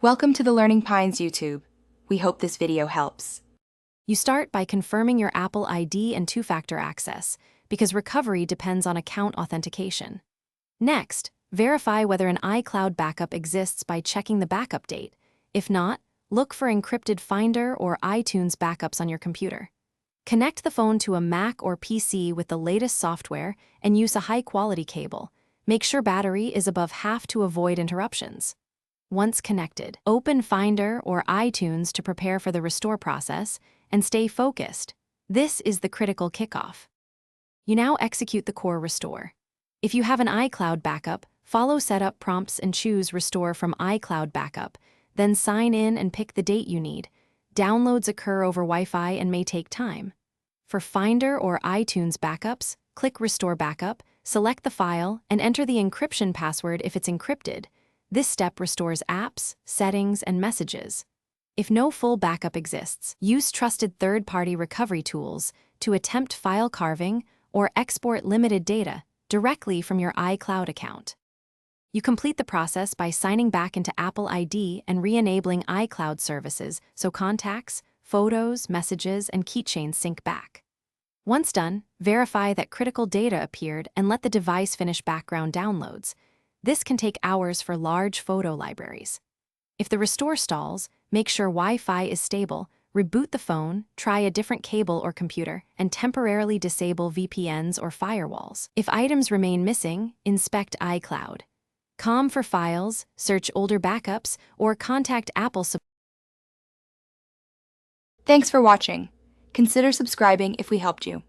Welcome to the Learning Pines YouTube. We hope this video helps. You start by confirming your Apple ID and two-factor access, because recovery depends on account authentication. Next, verify whether an iCloud backup exists by checking the backup date. If not, look for encrypted Finder or iTunes backups on your computer. Connect the phone to a Mac or PC with the latest software and use a high-quality cable. Make sure battery is above half to avoid interruptions. Once connected, open Finder or iTunes to prepare for the restore process and stay focused. This is the critical kickoff. You now execute the core restore. If you have an iCloud backup, follow setup prompts and choose Restore from iCloud Backup, then sign in and pick the date you need. Downloads occur over Wi-Fi and may take time. For Finder or iTunes backups, click Restore Backup, select the file, and enter the encryption password if it's encrypted. This step restores apps, settings, and messages. If no full backup exists, use trusted third-party recovery tools to attempt file carving or export limited data directly from your iCloud account. You complete the process by signing back into Apple ID and re-enabling iCloud services so contacts, photos, messages, and keychains sync back. Once done, verify that critical data appeared and let the device finish background downloads. This can take hours for large photo libraries. If the restore stalls, make sure Wi-Fi is stable, reboot the phone, try a different cable or computer, and temporarily disable VPNs or firewalls. If items remain missing, inspect iCloud. COM for files, search older backups, or contact Apple support. Thanks for watching. Consider subscribing if we helped you.